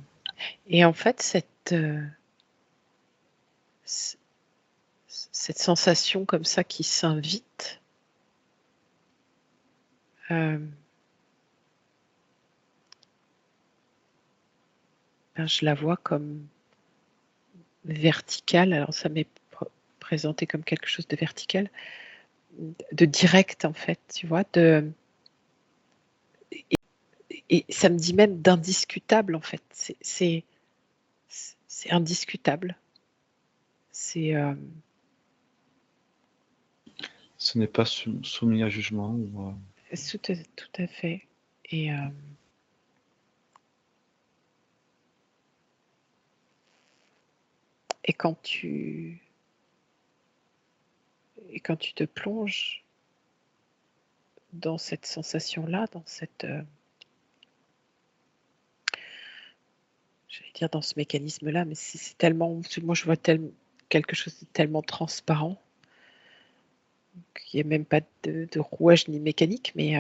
Speaker 2: et en fait, cette sensation comme ça qui s'invite, euh, ben, je la vois comme verticale. Alors ça m'est présenté comme quelque chose de vertical, de direct en fait, tu vois, et ça me dit même d'indiscutable en fait. C'est indiscutable. C'est
Speaker 1: Ce n'est pas soumis à jugement.
Speaker 2: tout à fait. Et, et quand tu te plonges dans cette sensation-là, j'allais dire dans ce mécanisme-là, mais c'est tellement, moi je vois quelque chose de tellement transparent qu'il n'y a même pas de rouage ni mécanique, mais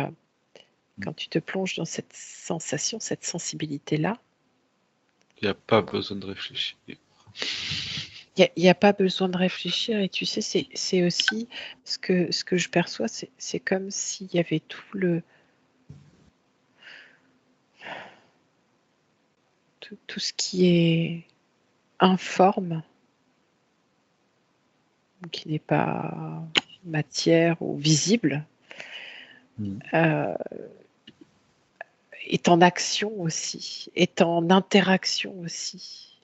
Speaker 2: quand tu te plonges dans cette sensation, cette sensibilité-là,
Speaker 1: Il n'y a pas besoin de réfléchir.
Speaker 2: il n'y a pas besoin de réfléchir. Et tu sais, c'est aussi ce que je perçois, c'est comme s'il y avait tout ce qui est informe, qui n'est pas matière ou visible, euh, est en action aussi, est en interaction aussi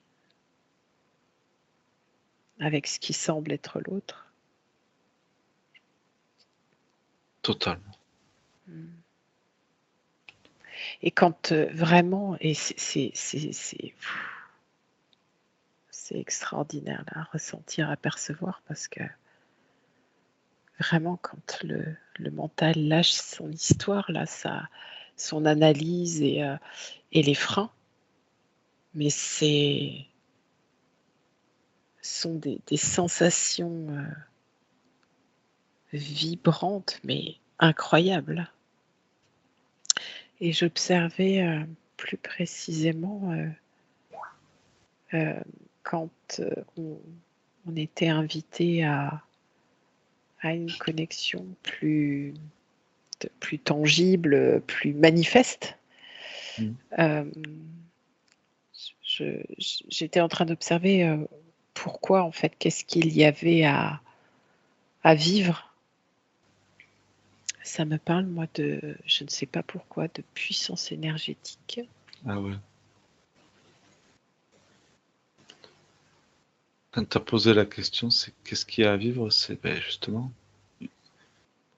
Speaker 2: avec ce qui semble être l'autre.
Speaker 1: Totalement.
Speaker 2: Et quand vraiment, et c'est extraordinaire là, à ressentir, à percevoir, parce que vraiment, quand le mental lâche son histoire, là, son analyse et les freins, mais sont des sensations vibrantes, mais incroyables. Et j'observais plus précisément quand on était invité à une connexion plus tangible, plus manifeste.
Speaker 1: Mm.
Speaker 2: J'étais en train d'observer pourquoi, en fait, qu'est-ce qu'il y avait à vivre. Ça me parle, moi, je ne sais pas pourquoi, de puissance énergétique.
Speaker 1: Ah ouais. Quand tu as posé la question, c'est qu'est-ce qu'il y a à vivre? C'est justement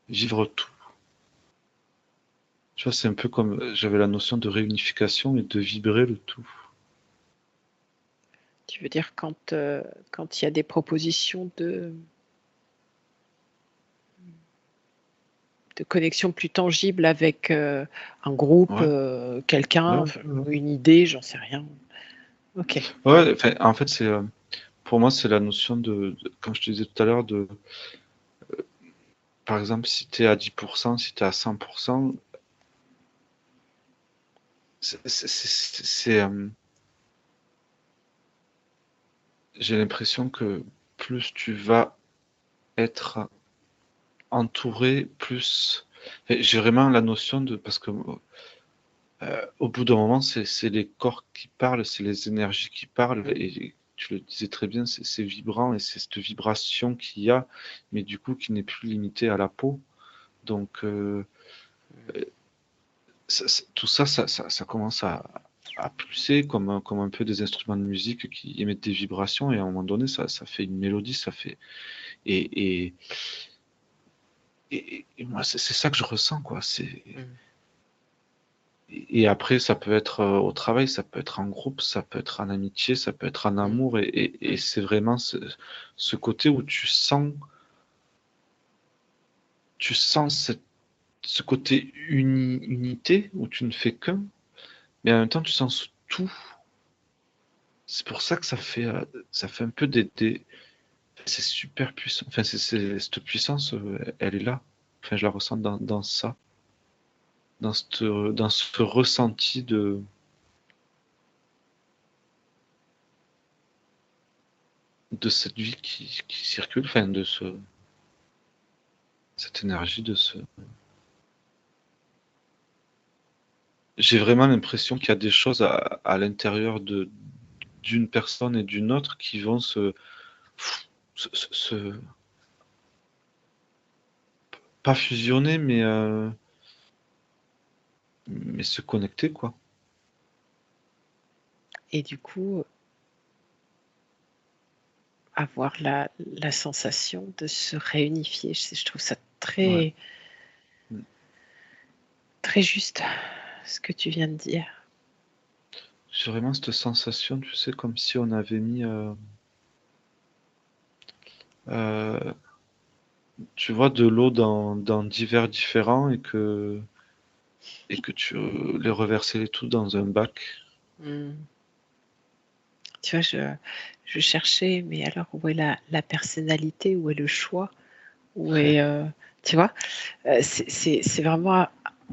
Speaker 1: vivre tout. Tu vois, c'est un peu comme j'avais la notion de réunification et de vibrer le tout.
Speaker 2: Tu veux dire quand il y a des propositions de connexion plus tangible avec un groupe,
Speaker 1: Ouais,
Speaker 2: quelqu'un,
Speaker 1: ouais.
Speaker 2: une idée, j'en sais rien. Ok.
Speaker 1: Ouais, en fait, pour moi, c'est la notion comme je te disais tout à l'heure, par exemple, si tu es à 10%, si tu es à 100%, j'ai l'impression que plus tu vas être entouré, plus. J'ai vraiment la notion parce que au bout d'un moment, c'est les corps qui parlent, c'est les énergies qui parlent, et tu le disais très bien, c'est vibrant et c'est cette vibration qu'il y a, mais du coup qui n'est plus limitée à la peau. Donc tout ça, ça commence à pulser comme un peu des instruments de musique qui émettent des vibrations, et à un moment donné, ça fait une mélodie, ça fait. Et, et, et moi, c'est ça que je ressens, quoi. Et après, ça peut être au travail, ça peut être en groupe, ça peut être en amitié, ça peut être en amour, et c'est vraiment ce côté où tu sens ce côté unité, où tu ne fais qu'un, mais en même temps, tu sens tout. C'est pour ça que ça fait un peu c'est super puissant. Enfin, cette puissance, elle est là. Enfin, je la ressens dans ça, dans ce ressenti de cette vie qui circule, enfin, cette énergie, J'ai vraiment l'impression qu'il y a des choses à l'intérieur d'une personne et d'une autre qui vont se, se- se- pas fusionner, mais se connecter, quoi.
Speaker 2: Et du coup, avoir la sensation de se réunifier. Je trouve ça
Speaker 1: Ouais.
Speaker 2: très, très juste, ce que tu viens de dire.
Speaker 1: J'ai vraiment cette sensation, tu sais, comme si on avait mis, euh, tu vois, de l'eau dans divers différents, et que tu les reversais tous dans un bac.
Speaker 2: Mm. Tu vois, je cherchais, mais alors où est la personnalité, où est le choix, où est, tu vois, c'est vraiment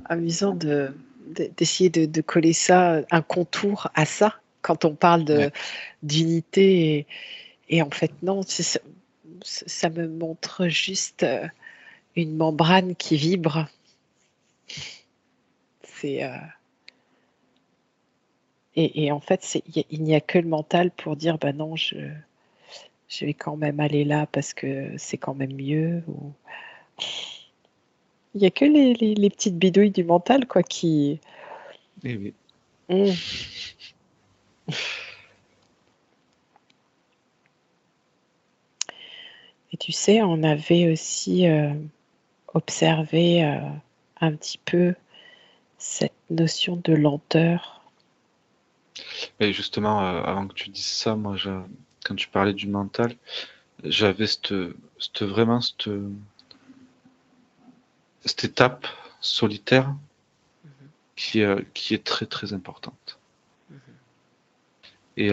Speaker 2: amusant d'essayer de coller ça, un contour à ça, quand on parle
Speaker 1: Ouais.
Speaker 2: d'unité. Et en fait, non, ça me montre juste une membrane qui vibre. C'est, et en fait, il n'y a que le mental pour dire, bah non, je vais quand même aller là parce que c'est quand même mieux. Il n'y a que les petites bidouilles du mental, quoi, qui.
Speaker 1: Eh oui.
Speaker 2: Mm. Et tu sais, on avait aussi observé un petit peu cette notion de lenteur.
Speaker 1: Et justement, avant que tu dises ça, moi, quand tu parlais du mental, j'avais vraiment cette étape solitaire
Speaker 2: Mhm,
Speaker 1: qui est très très importante.
Speaker 2: mhm,
Speaker 1: Et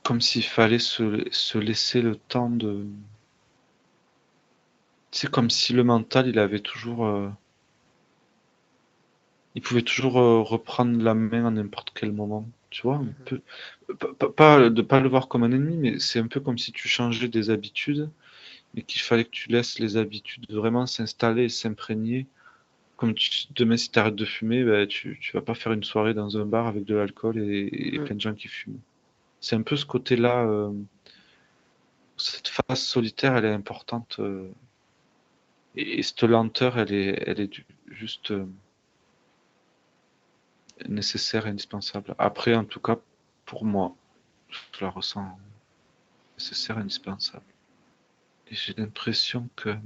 Speaker 1: comme s'il fallait se laisser le temps de... C'est comme si le mental, il avait toujours... il pouvait toujours reprendre la main à n'importe quel moment. Tu vois, un
Speaker 2: mhm,
Speaker 1: peu... Pas de pas le voir comme un ennemi, mais c'est un peu comme si tu changeais des habitudes, mais qu'il fallait que tu laisses les habitudes vraiment s'installer et s'imprégner. Comme demain, si tu arrêtes de fumer, ben, tu vas pas faire une soirée dans un bar avec de l'alcool et
Speaker 2: mhm.
Speaker 1: plein de gens qui fument. C'est un peu ce côté-là, cette phase solitaire, elle est importante. Et cette lenteur, elle est juste nécessaire et indispensable. Après, en tout cas, pour moi, je la ressens nécessaire et indispensable. Et j'ai l'impression qu'il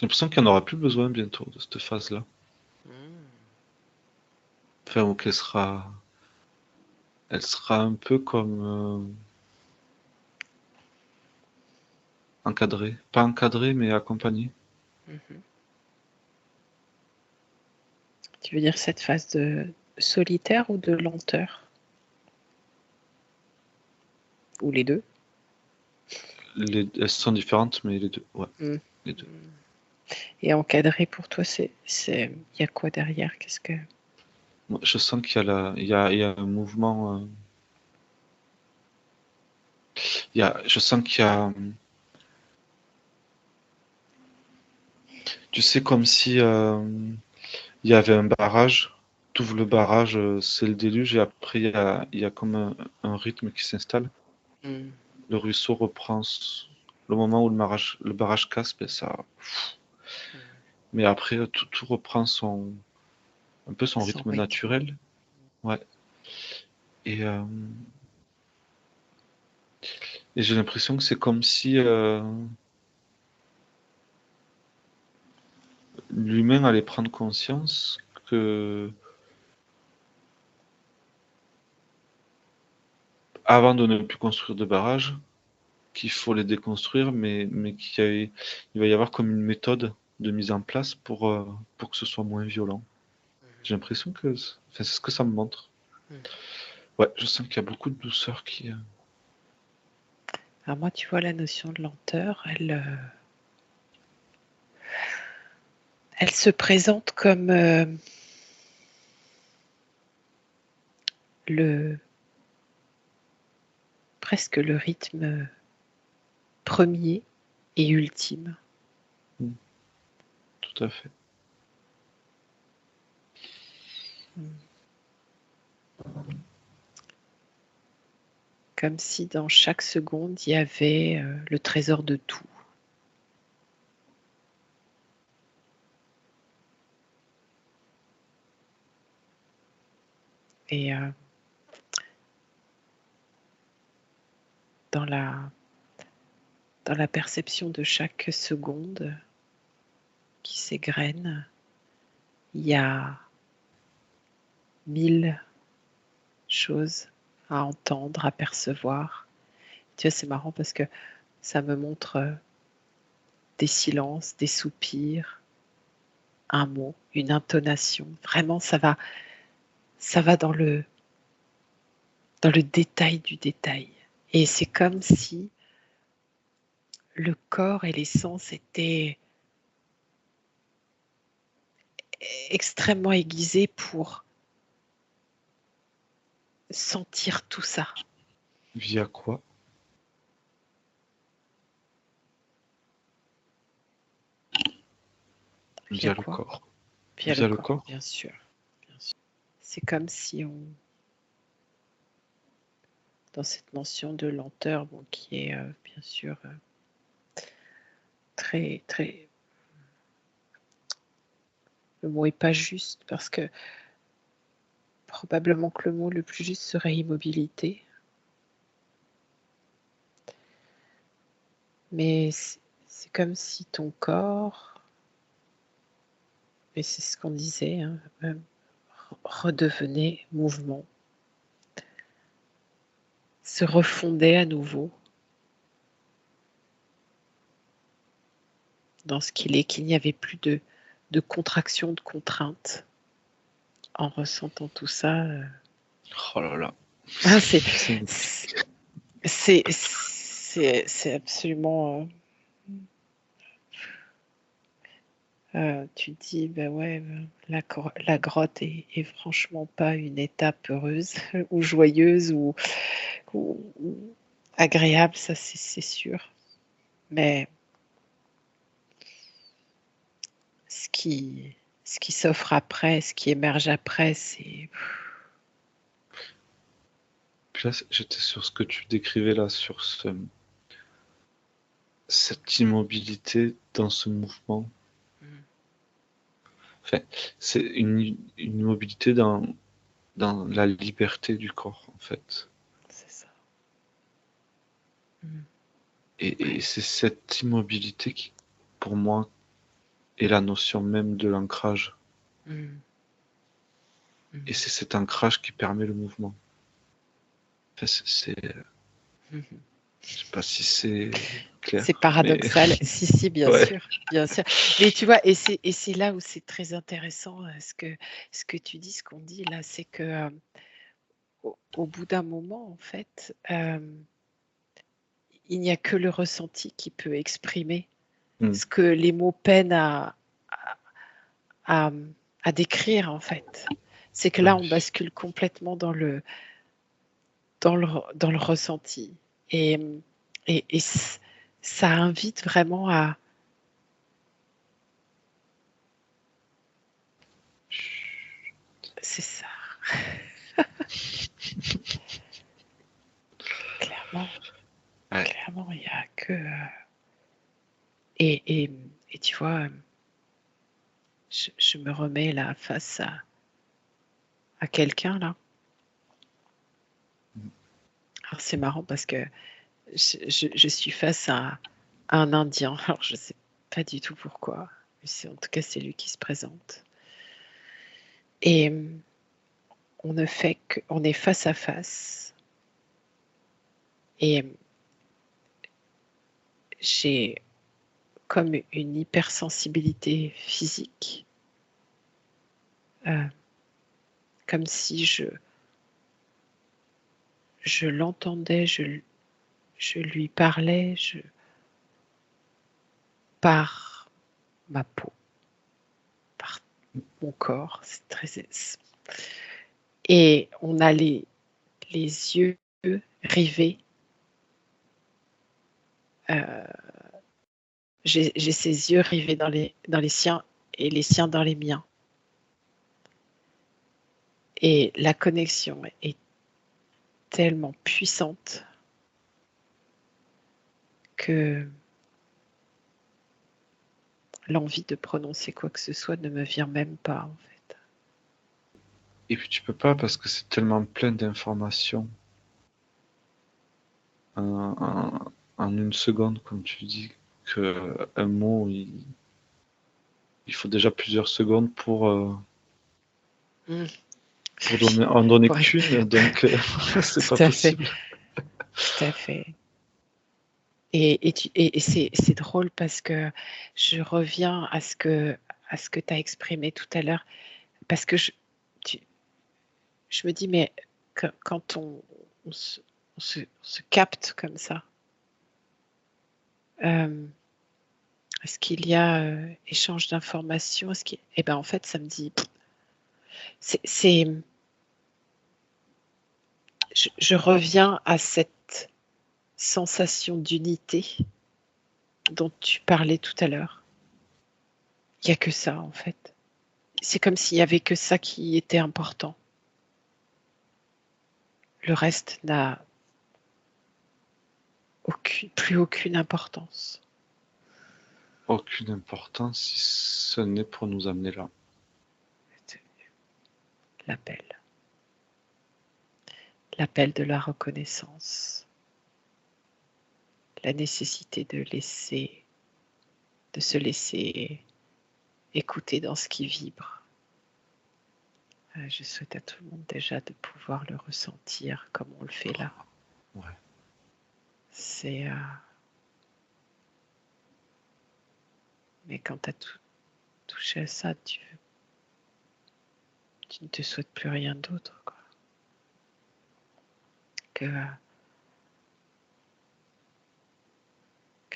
Speaker 1: n'y en aura plus besoin bientôt de cette phase-là.
Speaker 2: Mm.
Speaker 1: Enfin, ou elle sera un peu comme encadrée. Pas encadrée, mais accompagnée.
Speaker 2: Mhm. Tu veux dire cette phase de solitaire ou de lenteur? Ou les deux?
Speaker 1: Elles sont différentes, mais les deux. Ouais,
Speaker 2: Mm.
Speaker 1: les deux.
Speaker 2: Et encadré pour toi, il y a quoi derrière? Qu'est-ce que...
Speaker 1: Moi, je sens qu'il y a il y a un mouvement. Je sens qu'il y a, tu sais, comme si il y avait un barrage. Tu ouvres le barrage, c'est le déluge, et après il y a comme un rythme qui s'installe.
Speaker 2: Mm.
Speaker 1: Le ruisseau reprend le moment où le barrage casse, ben ça.
Speaker 2: Mm.
Speaker 1: Mais après, tout reprend un peu son
Speaker 2: Sans
Speaker 1: rythme
Speaker 2: rythme.
Speaker 1: naturel. Ouais. Et, euh, et j'ai l'impression que c'est comme si l'humain allait prendre conscience que avant de ne plus construire de barrages, qu'il faut les déconstruire, mais il va y avoir comme une méthode de mise en place pour que ce soit moins violent. J'ai l'impression que enfin, c'est ce que ça me montre.
Speaker 2: Mm.
Speaker 1: Ouais, je sens qu'il y a beaucoup de douceur qui...
Speaker 2: Alors moi, tu vois, la notion de lenteur, elle se présente comme le, presque le rythme premier et ultime.
Speaker 1: Mm, tout à fait.
Speaker 2: Mm. Comme si dans chaque seconde, il y avait le trésor de tout. Et dans dans la perception de chaque seconde qui s'égrène, il y a 1000 choses à entendre, à percevoir. Tu vois, c'est marrant parce que ça me montre des silences, des soupirs, un mot, une intonation. Vraiment, ça va dans le détail du détail. Et c'est comme si le corps et les sens étaient extrêmement aiguisés pour sentir tout ça.
Speaker 1: Via quoi?
Speaker 2: Via
Speaker 1: Via le
Speaker 2: quoi?
Speaker 1: corps.
Speaker 2: Via le
Speaker 1: Via le
Speaker 2: corps,
Speaker 1: corps?
Speaker 2: bien sûr. Bien sûr. C'est comme si on, dans cette mention de lenteur, bon, qui est bien sûr très, très, le mot est pas juste parce que probablement que le mot le plus juste serait immobilité, mais c'est comme si ton corps, et c'est ce qu'on disait, hein, redevenait mouvement, se refondait à nouveau dans ce qu'il est, qu'il n'y avait plus de contraction, de contrainte. En ressentant tout ça,
Speaker 1: Oh là là.
Speaker 2: c'est absolument. Tu te dis, ben ouais, la grotte est franchement pas une étape heureuse ou joyeuse ou agréable, ça c'est sûr. Mais ce qui s'offre après, ce qui émerge après, c'est.
Speaker 1: Puis là, j'étais sur ce que tu décrivais là, sur cette immobilité dans ce mouvement. Enfin, c'est une immobilité dans la liberté du corps, en fait.
Speaker 2: C'est ça.
Speaker 1: Et c'est cette immobilité qui, pour moi, est la notion même de l'ancrage. Et c'est cet ancrage qui permet le mouvement. Enfin, je sais pas si c'est clair.
Speaker 2: C'est paradoxal. Si, bien
Speaker 1: Ouais.
Speaker 2: sûr, bien sûr. Mais tu vois, et c'est là où c'est très intéressant ce que tu dis, ce qu'on dit là, c'est que au bout d'un moment, en fait, il n'y a que le ressenti qui peut exprimer ce que les mots peinent à, à décrire, en fait. C'est que là, on bascule complètement dans le ressenti. Et ça invite vraiment à. C'est ça. Clairement.
Speaker 1: Ouais.
Speaker 2: Clairement, il n'y a que. Et tu vois, je me remets là face à quelqu'un là. Alors c'est marrant parce que je suis face à un Indien. Alors je ne sais pas du tout pourquoi. Mais en tout cas, c'est lui qui se présente. Et on est face à face. Et j'ai comme une hypersensibilité physique. Comme si je l'entendais, je lui parlais par ma peau, par mon corps. C'est très. Et on a les yeux rivés. J'ai ses yeux rivés dans les siens et les siens dans les miens. Et la connexion est tellement puissante que l'envie de prononcer quoi que ce soit ne me vient même pas, en fait.
Speaker 1: Et puis tu peux pas parce que c'est tellement plein d'informations en une seconde, comme tu dis, qu'un mot, il faut déjà plusieurs secondes pour en donner
Speaker 2: Pour...
Speaker 1: qu'une, donc c'est pas
Speaker 2: Tout à fait.
Speaker 1: possible.
Speaker 2: Tout à fait. Et c'est drôle parce que je reviens à ce que tu as exprimé tout à l'heure, parce que je me dis, mais quand on se capte comme ça, est-ce qu'il y a échange d'informations? Eh ben en fait, ça me dit, je reviens à cette sensation d'unité dont tu parlais tout à l'heure. Il n'y a que ça, en fait. C'est comme s'il n'y avait que ça qui était important. Le reste n'a plus aucune importance.
Speaker 1: Aucune importance si ce n'est pour nous amener là.
Speaker 2: L'appel. L'appel de la reconnaissance. La nécessité de se laisser écouter dans ce qui vibre. Je souhaite à tout le monde déjà de pouvoir le ressentir comme on le fait là.
Speaker 1: Ouais.
Speaker 2: C'est, mais quand tu as touché à ça, tu ne te souhaites plus rien d'autre, quoi, que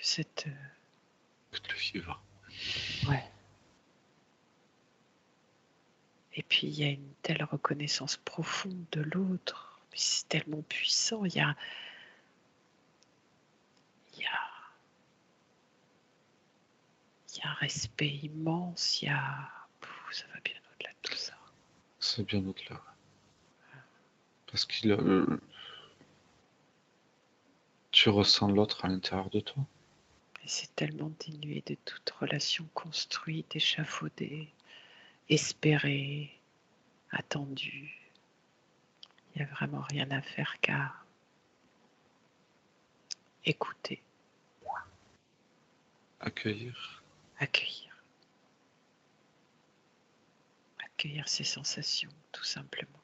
Speaker 2: cette,
Speaker 1: Que de le vivre.
Speaker 2: ouais. Et puis il y a une telle reconnaissance profonde de l'autre. Puis c'est tellement puissant. Il y a, il y a, il y a un respect immense. Il y a, ça va bien au-delà de tout ça.
Speaker 1: C'est bien au-delà. Parce que tu ressens l'autre à l'intérieur de toi.
Speaker 2: Et c'est tellement dénué de toute relation construite, échafaudée, espérée, attendue. Il n'y a vraiment rien à faire qu'à écouter,
Speaker 1: Accueillir.
Speaker 2: accueillir, accueillir ses sensations, tout simplement.